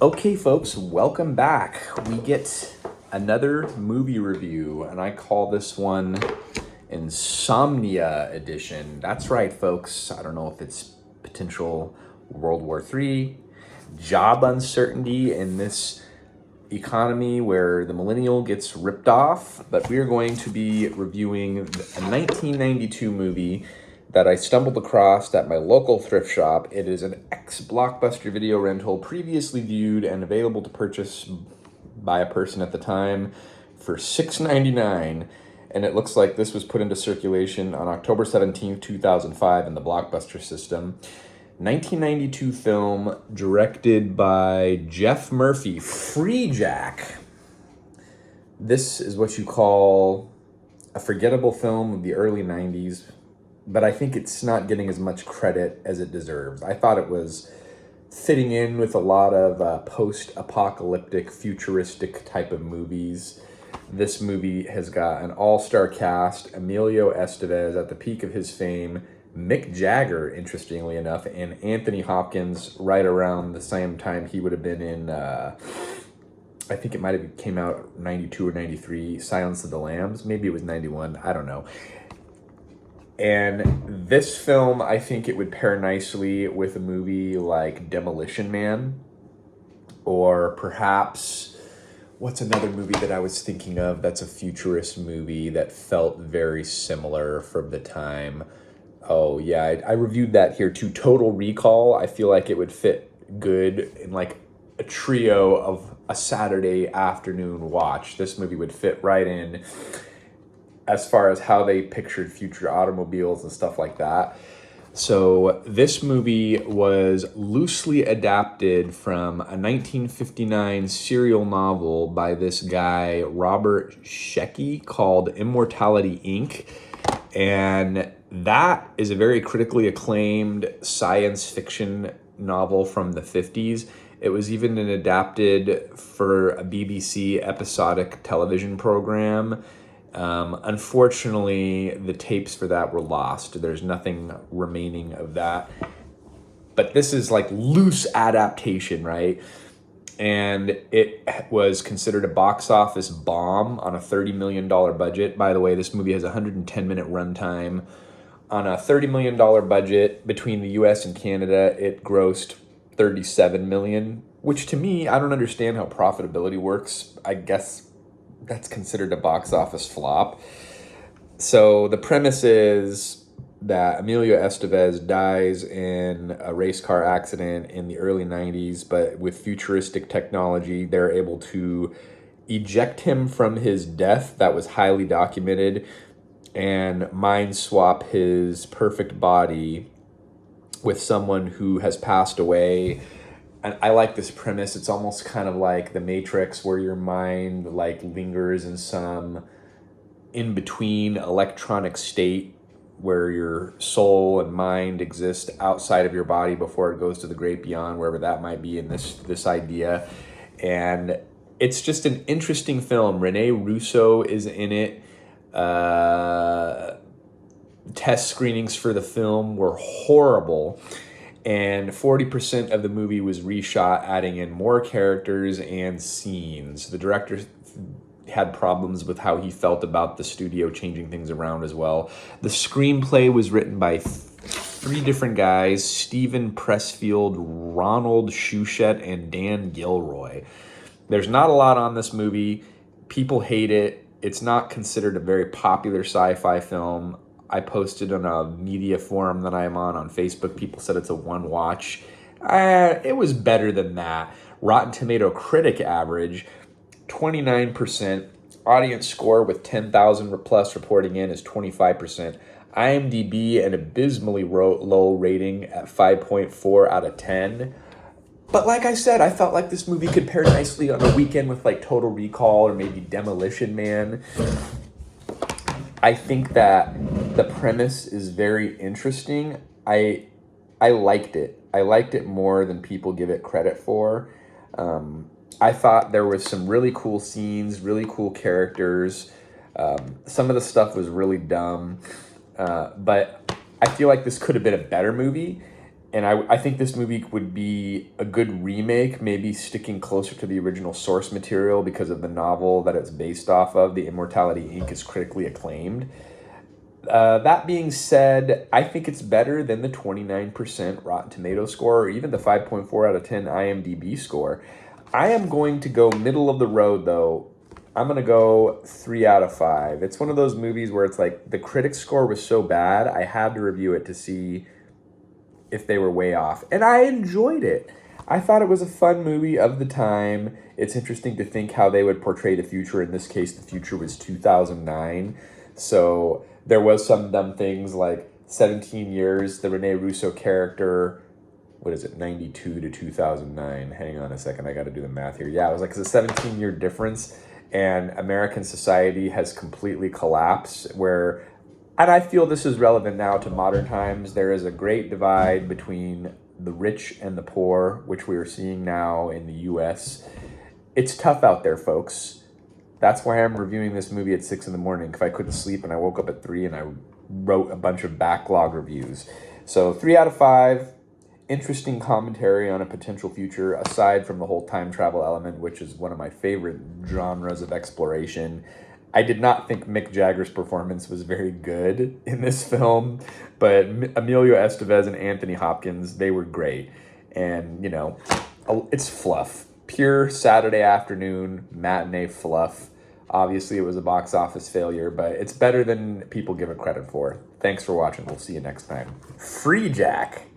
Okay, folks, welcome back. We get another movie review, and I call this one Insomnia Edition. That's right, folks. I don't know if it's potential World War III, job uncertainty in this economy where the millennial gets ripped off, but we are going to be reviewing a 1992 movie that I stumbled across at my local thrift shop. It is an ex-Blockbuster video rental, previously viewed and available to purchase by a person at the time for $6.99, and it looks like this was put into circulation on October 17th, 2005 in the Blockbuster system. 1992 film directed by Geoff Murphy, Free Jack. This is what you call a forgettable film of the early 90s, but I think it's not getting as much credit as it deserves. I thought it was fitting in with a lot of post-apocalyptic, futuristic type of movies. This movie has got an all-star cast: Emilio Estevez at the peak of his fame, Mick Jagger, interestingly enough, and Anthony Hopkins right around the same time he would have been in, I think it might have came out 92 or 93, Silence of the Lambs. Maybe it was 91, I don't know. And this film, I think it would pair nicely with a movie like Demolition Man, or perhaps, what's another movie that I was thinking of that's a futurist movie that felt very similar from the time? Oh, yeah, I reviewed that here too. Total Recall. I feel like it would fit good in like a trio of a Saturday afternoon watch. This movie would fit right in as far as how they pictured future automobiles and stuff like that. So this movie was loosely adapted from a 1959 serial novel by this guy, Robert Shecky, called Immortality, Inc. And that is a very critically acclaimed science fiction novel from the 50s. It was even adapted for a BBC episodic television program. Unfortunately, the tapes for that were lost. There's nothing remaining of that. But this is like loose adaptation, right? And it was considered a box office bomb on a $30 million budget. By the way, this movie has a 110-minute runtime. On a $30 million budget between the US and Canada, it grossed $37 million, which to me, I don't understand how profitability works. I guess that's considered a box office flop. So the premise is that Emilio Estevez dies in a race car accident in the early 90s, but with futuristic technology, they're able to eject him from his death that was highly documented and mind swap his perfect body with someone who has passed away. And I like this premise. It's almost kind of like The Matrix, where your mind like lingers in some in-between electronic state where your soul and mind exist outside of your body before it goes to the great beyond, wherever that might be in this idea. And it's just an interesting film. Rene Russo is in it. Test screenings for the film were horrible, and 40% of the movie was reshot, adding in more characters and scenes. The director had problems with how he felt about the studio changing things around as well. The screenplay was written by three different guys: Stephen Pressfield, Ronald Shusett, and Dan Gilroy. There's not a lot on this movie. People hate it. It's not considered a very popular sci-fi film. I posted on a media forum that I'm on Facebook. People said it's a one watch. It was better than that. Rotten Tomato critic average, 29%. Audience score with 10,000 plus reporting in is 25%. IMDb an abysmally low rating at 5.4 out of 10. But like I said, I felt like this movie could pair nicely on a weekend with like Total Recall or maybe Demolition Man. I think that the premise is very interesting. I liked it. I liked it more than people give it credit for. I thought there was some really cool scenes, really cool characters. Some of the stuff was really dumb. But I feel like this could have been a better movie. And I think this movie would be a good remake, maybe sticking closer to the original source material because of the novel that it's based off of. The Immortality Inc. is critically acclaimed. That being said, I think it's better than the 29% Rotten Tomato score or even the 5.4 out of 10 IMDb score. I am going to go middle of the road, though. I'm going to go 3 out of 5. It's one of those movies where it's like the critic score was so bad, I had to review it to see if they were way off. And I enjoyed it. I thought it was a fun movie of the time. It's interesting to think how they would portray the future. In this case, the future was 2009. So there was some dumb things like 17 years, the Rene Russo character, what is it, 92 to 2009. Hang on a second, I got to do the math here. Yeah, it was like it's a 17-year difference, and American society has completely collapsed where, and I feel this is relevant now to modern times, there is a great divide between the rich and the poor, which we are seeing now in the US. It's tough out there, folks. That's why I'm reviewing this movie at 6 in the morning, because I couldn't sleep and I woke up at 3 and I wrote a bunch of backlog reviews. So 3 out of 5. Interesting commentary on a potential future, aside from the whole time travel element, which is one of my favorite genres of exploration. I did not think Mick Jagger's performance was very good in this film, but Emilio Estevez and Anthony Hopkins, they were great. And, you know, it's fluff. Pure Saturday afternoon matinee fluff. Obviously, it was a box office failure, but it's better than people give it credit for. Thanks for watching. We'll see you next time. Free Jack.